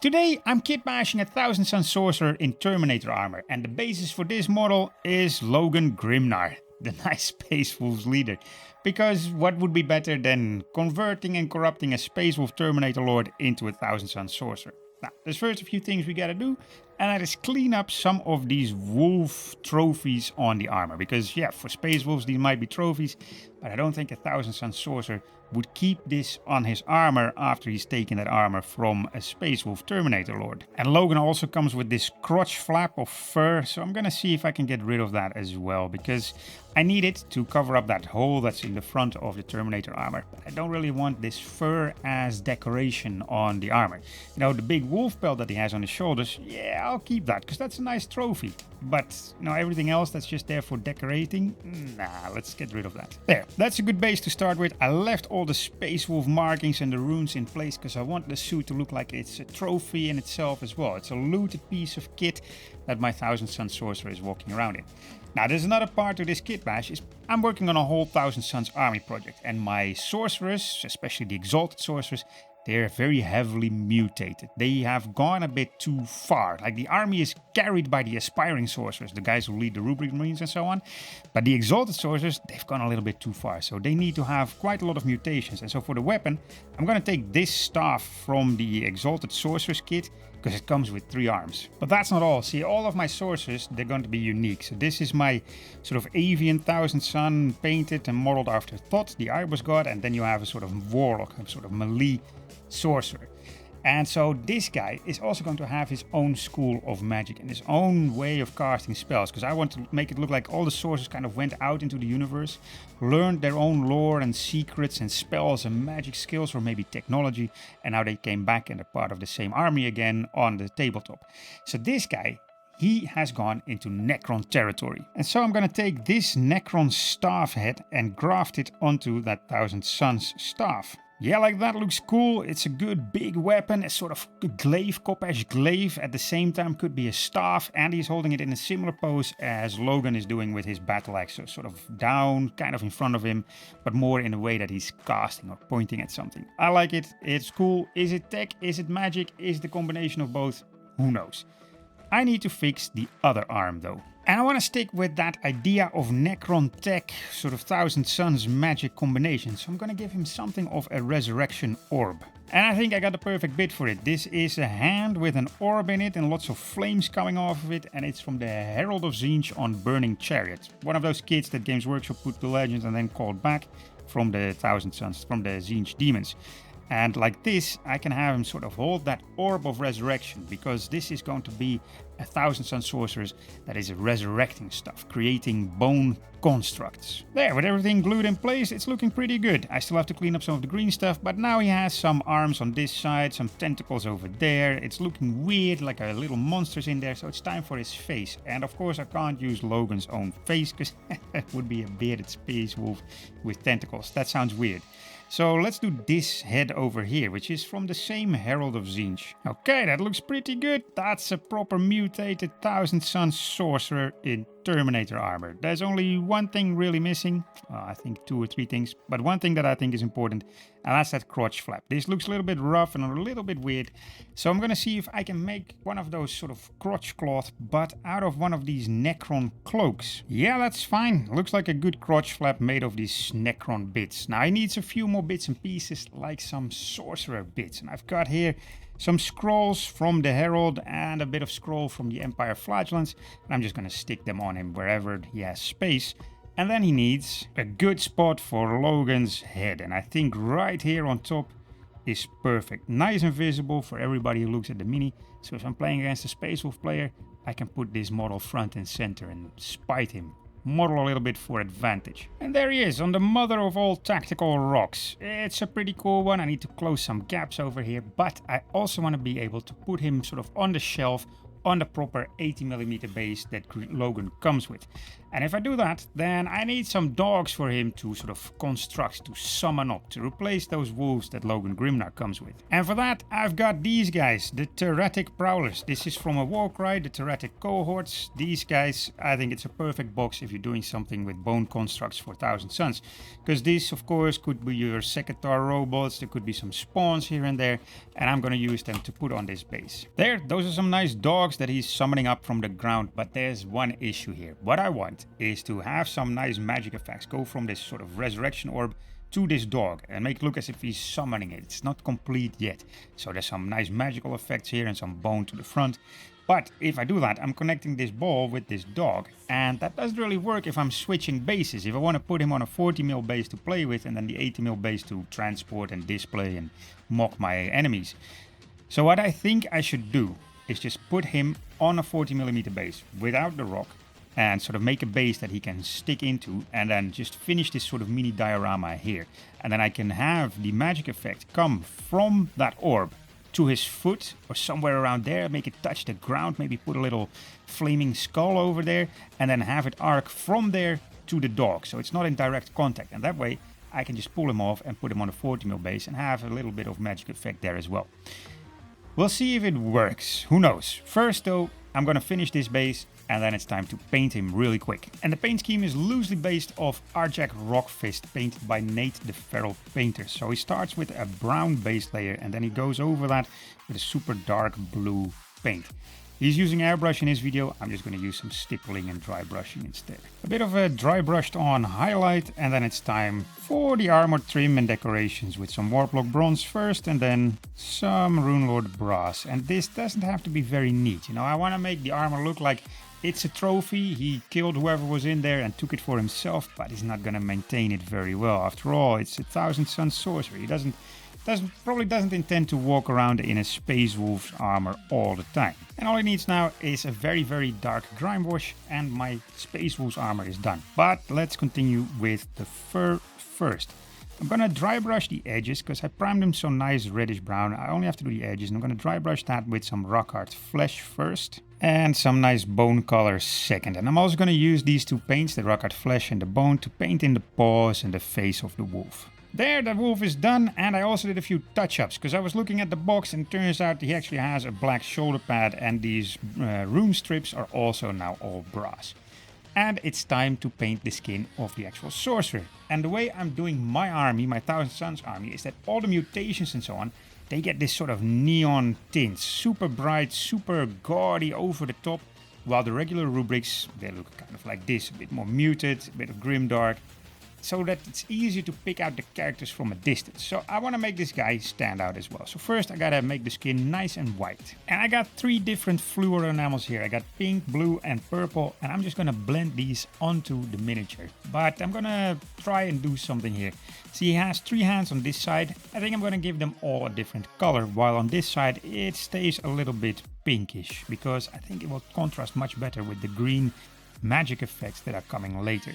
Today I'm kitbashing a 1000 Sun Sorcerer in Terminator armor, and the basis for this model is Logan Grimnar, the nice Space Wolves leader. Because what would be better than converting and corrupting a Space Wolf Terminator Lord into a 1000 Sun Sorcerer? Now, there's first a few things we gotta do, and that is clean up some of these wolf trophies on the armor. Because yeah, for Space Wolves these might be trophies, but I don't think a 1000 Sun Sorcerer would keep this on his armor after he's taken that armor from a Space Wolf Terminator Lord. And Logan also comes with this crotch flap of fur, so I'm gonna see if I can get rid of that as well, because I need it to cover up that hole that's in the front of the Terminator armor. But I don't really want this fur as decoration on the armor. You know, the big wolf pelt that he has on his shoulders, yeah, I'll keep that, because that's a nice trophy. But, you know, everything else that's just there for decorating, nah, let's get rid of that. There, that's a good base to start with. I left all the Space Wolf markings and the runes in place because I want the suit to look like it's a trophy in itself as well. It's a looted piece of kit that my 1000 Sun Sorcerer is walking around in. Now, there's another part to this kit bash. I'm working on a whole 1000 Suns army project, and my sorcerers, especially the exalted sorcerers, they're very heavily mutated. They have gone a bit too far. Like, the army is carried by the aspiring sorcerers, the guys who lead the rubric marines and so on. But the exalted sorcerers, they've gone a little bit too far. So they need to have quite a lot of mutations. And so for the weapon, I'm going to take this staff from the exalted sorcerers kit, because it comes with 3 arms. But that's not all. See, all of my sorcerers, they're going to be unique. So this is my sort of avian 1000 Sun, painted and modeled after Thoth, the Ibis god. And then you have a sort of warlock, a sort of melee sorcerer. And so this guy is also going to have his own school of magic and his own way of casting spells, because I want to make it look like all the sorcerers kind of went out into the universe, learned their own lore and secrets and spells and magic skills, or maybe technology, and now they came back and are part of the same army again on the tabletop. So this guy, he has gone into Necron territory. And so I'm going to take this Necron staff head and graft it onto that 1000 Suns staff. Yeah, like that looks cool. It's a good big weapon, a sort of glaive, kitbash glaive. At the same time could be a staff, and he's holding it in a similar pose as Logan is doing with his battle axe. So sort of down, kind of in front of him, but more in a way that he's casting or pointing at something. I like it. It's cool. Is it tech? Is it magic? Is it the combination of both? Who knows? I need to fix the other arm though. And I want to stick with that idea of Necron tech, sort of 1000 Suns magic combination. So I'm going to give him something of a resurrection orb. And I think I got the perfect bit for it. This is a hand with an orb in it and lots of flames coming off of it. And it's from the Herald of Tzeentch on Burning Chariot. One of those kits that Games Workshop put to Legends and then called back from the 1000 Suns, from the Tzeentch demons. And like this, I can have him sort of hold that orb of resurrection, because this is going to be a 1000 Sun Sorcerers that is resurrecting stuff, creating bone constructs. There, with everything glued in place, it's looking pretty good. I still have to clean up some of the green stuff, but now he has some arms on this side, some tentacles over there. It's looking weird, like a little monster's in there, so it's time for his face. And of course I can't use Logan's own face, because that would be a bearded space wolf with tentacles. That sounds weird. So let's do this head over here, which is from the same Herald of Tzeentch. Okay, that looks pretty good. That's a proper mutated 1000 Sun Sorcerer in Terminator armor. There's only one thing really missing. Well, I think 2 or 3 things, but one thing that I think is important, and that's that crotch flap. This looks a little bit rough and a little bit weird, so I'm gonna see if I can make one of those sort of crotch cloth, but out of one of these Necron cloaks. Yeah, that's fine. Looks like a good crotch flap made of these Necron bits. Now he needs a few more bits and pieces, like some sorcerer bits, and I've got here some scrolls from the Herald and a bit of scroll from the Empire Flagellants, and I'm just gonna stick them on him wherever he has space. And then he needs a good spot for Logan's head, and I think right here on top is perfect. Nice and visible for everybody who looks at the mini, so if I'm playing against a Space Wolf player, I can put this model front and center and spite him. Model a little bit for advantage. And there he is, on the mother of all tactical rocks. It's a pretty cool one. I need to close some gaps over here, but I also want to be able to put him sort of on the shelf on the proper 80mm base that Logan comes with. And if I do that, then I need some dogs for him to sort of construct, to summon up, to replace those wolves that Logan Grimnar comes with. And for that, I've got these guys, the Terratic Prowlers. This is from a Warcry, the Terratic Cohorts. These guys, I think it's a perfect box if you're doing something with bone constructs for 1000 Suns. Because this, of course, could be your Sekhetar Robots, there could be some spawns here and there, and I'm gonna use them to put on this base. There, those are some nice dogs that he's summoning up from the ground, but there's one issue here. What I want is to have some nice magic effects go from this sort of resurrection orb to this dog and make it look as if he's summoning it. It's not complete yet. So there's some nice magical effects here and some bone to the front. But if I do that, I'm connecting this ball with this dog, and that doesn't really work if I'm switching bases. If I want to put him on a 40mm base to play with and then the 80mm base to transport and display and mock my enemies. So what I think I should do is just put him on a 40mm base without the rock and sort of make a base that he can stick into, and then just finish this sort of mini diorama here. And then I can have the magic effect come from that orb to his foot or somewhere around there, make it touch the ground, maybe put a little flaming skull over there, and then have it arc from there to the dog, so it's not in direct contact. And that way I can just pull him off and put him on a 40mm base and have a little bit of magic effect there as well. We'll see if it works, who knows. First though, I'm gonna finish this base, and then it's time to paint him really quick. And the paint scheme is loosely based off Arjac Rockfist, painted by Nate the Feral Painter. So he starts with a brown base layer, and then he goes over that with a super dark blue paint. He's using airbrush in his video. I'm just going to use some stippling and dry brushing instead. A bit of a dry brushed on highlight, and then it's time for the armor trim and decorations with some Warplock bronze first and then some Runelord brass. And this doesn't have to be very neat, you know, I want to make the armor look like it's a trophy. He killed whoever was in there and took it for himself, but he's not going to maintain it very well. After all, it's a 1000 Sun Sorcerer. He probably doesn't intend to walk around in a Space Wolf's armor all the time. And all he needs now is a very, very dark Grime wash, and my Space Wolf's armor is done. But let's continue with the fur first. I'm gonna dry brush the edges because I primed them so nice reddish brown. I only have to do the edges, and I'm gonna dry brush that with some rock art flesh first and some nice bone color second. And I'm also gonna use these two paints, the rock art flesh and the bone, to paint in the paws and the face of the wolf. There, the wolf is done, and I also did a few touch-ups because I was looking at the box and it turns out he actually has a black shoulder pad, and these rune strips are also now all brass. And it's time to paint the skin of the actual sorcerer. And the way I'm doing my army, my 1000 Suns army, is that all the mutations and so on, they get this sort of neon tint, super bright, super gaudy over the top, while the regular rubrics, they look kind of like this, a bit more muted, a bit of Grimdark, so that it's easier to pick out the characters from a distance. So I want to make this guy stand out as well. So first I gotta make the skin nice and white. And I got 3 different fluor enamels here. I got pink, blue and purple, and I'm just gonna blend these onto the miniature. But I'm gonna try and do something here. See, he has 3 hands on this side. I think I'm gonna give them all a different color, while on this side it stays a little bit pinkish, because I think it will contrast much better with the green magic effects that are coming later.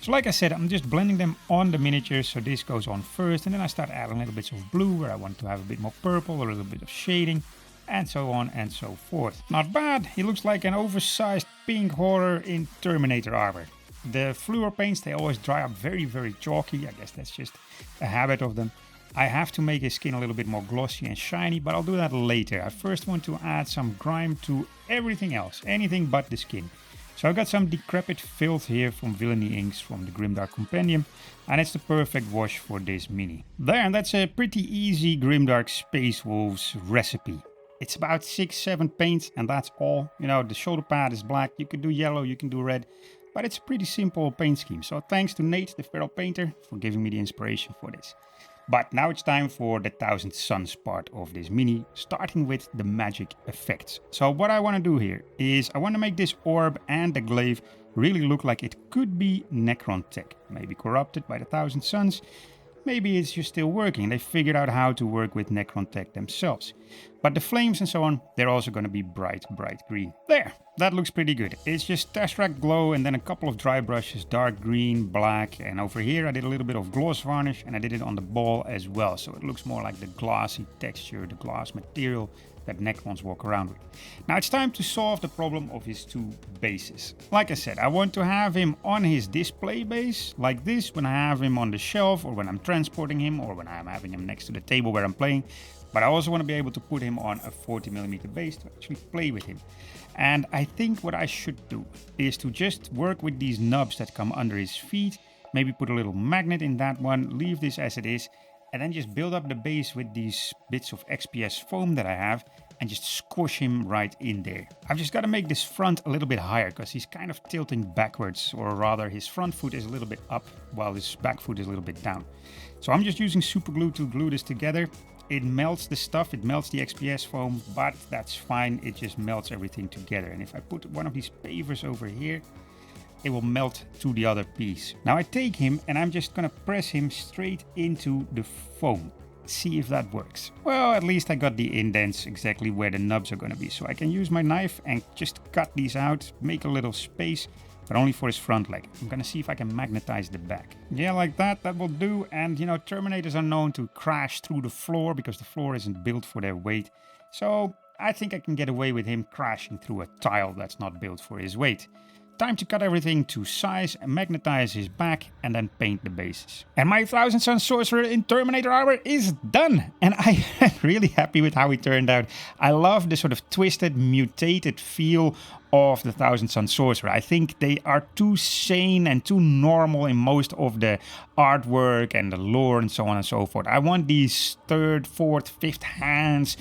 So like I said, I'm just blending them on the miniatures, so this goes on first, and then I start adding little bits of blue where I want to have a bit more purple or a little bit of shading, and so on and so forth. Not bad, he looks like an oversized pink horror in Terminator armor. The fluor paints, they always dry up very, very chalky. I guess that's just a habit of them. I have to make his skin a little bit more glossy and shiny, but I'll do that later. I first want to add some grime to everything else, anything but the skin. So I got some decrepit filth here from Villainy Inks from the Grimdark Compendium, and it's the perfect wash for this mini. There, and that's a pretty easy Grimdark Space Wolves recipe. It's about 6-7 paints, and that's all. You know, the shoulder pad is black, you can do yellow, you can do red, but it's a pretty simple paint scheme. So thanks to Nate, the Feral Painter, for giving me the inspiration for this. But now it's time for the 1000 Suns part of this mini, starting with the magic effects. So what I want to do here is I want to make this orb and the glaive really look like it could be Necron tech. Maybe corrupted by the 1000 Suns. Maybe it's just still working. They figured out how to work with Necron tech themselves. But the flames and so on, they're also going to be bright, bright green. There, that looks pretty good. It's just Tesseract glow and then a couple of dry brushes, dark green, black. And over here I did a little bit of gloss varnish, and I did it on the ball as well. So it looks more like the glassy texture, the glass material that Necrons walk around with. Now it's time to solve the problem of his 2 bases. Like I said, I want to have him on his display base, like this, when I have him on the shelf, or when I'm transporting him, or when I'm having him next to the table where I'm playing. But I also want to be able to put him on a 40mm base to actually play with him. And I think what I should do is to just work with these nubs that come under his feet, maybe put a little magnet in that one, leave this as it is, and then just build up the base with these bits of XPS foam that I have and just squish him right in there. I've just got to make this front a little bit higher because he's kind of tilting backwards, or rather his front foot is a little bit up while his back foot is a little bit down. So I'm just using super glue to glue this together. It melts the stuff, it melts the XPS foam, but that's fine, it just melts everything together. And if I put one of these pavers over here, it will melt to the other piece. Now I take him and I'm just gonna press him straight into the foam. See if that works. Well, at least I got the indents exactly where the nubs are gonna be. So I can use my knife and just cut these out, make a little space, but only for his front leg. I'm gonna see if I can magnetize the back. Yeah, like that, that will do. And you know, Terminators are known to crash through the floor because the floor isn't built for their weight. So I think I can get away with him crashing through a tile that's not built for his weight. Time to cut everything to size, magnetize his back, and then paint the bases. And my 1000 Sun Sorcerer in Terminator armor is done! And I am really happy with how he turned out. I love the sort of twisted, mutated feel of the 1000 Sun Sorcerer. I think they are too sane and too normal in most of the artwork and the lore and so on and so forth. I want these 3rd, 4th, 5th hands,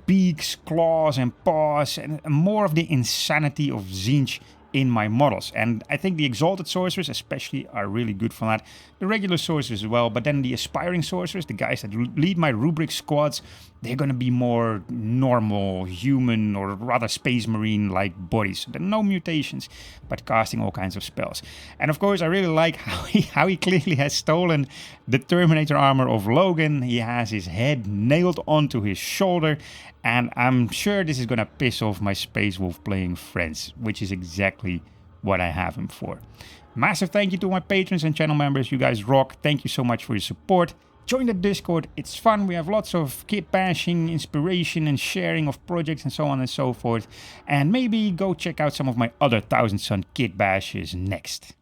beaks, claws and paws, and more of the insanity of Tzeentch in my models. And I think the Exalted Sorcerers especially are really good for that. The regular Sorcerers as well, but then the Aspiring Sorcerers, the guys that lead my rubric squads, they're gonna be more normal, human, or rather Space Marine-like bodies. So there are no mutations, but casting all kinds of spells. And of course, I really like how he clearly has stolen the Terminator armor of Logan. He has his head nailed onto his shoulder, and I'm sure this is gonna piss off my Space Wolf playing friends, which is exactly what I have him for. Massive thank you to my patrons and channel members. You guys rock. Thank you so much for your support. Join the Discord, it's fun. We have lots of kit bashing, inspiration and sharing of projects and so on and so forth. And maybe go check out some of my other 1000 Sun kit bashes next.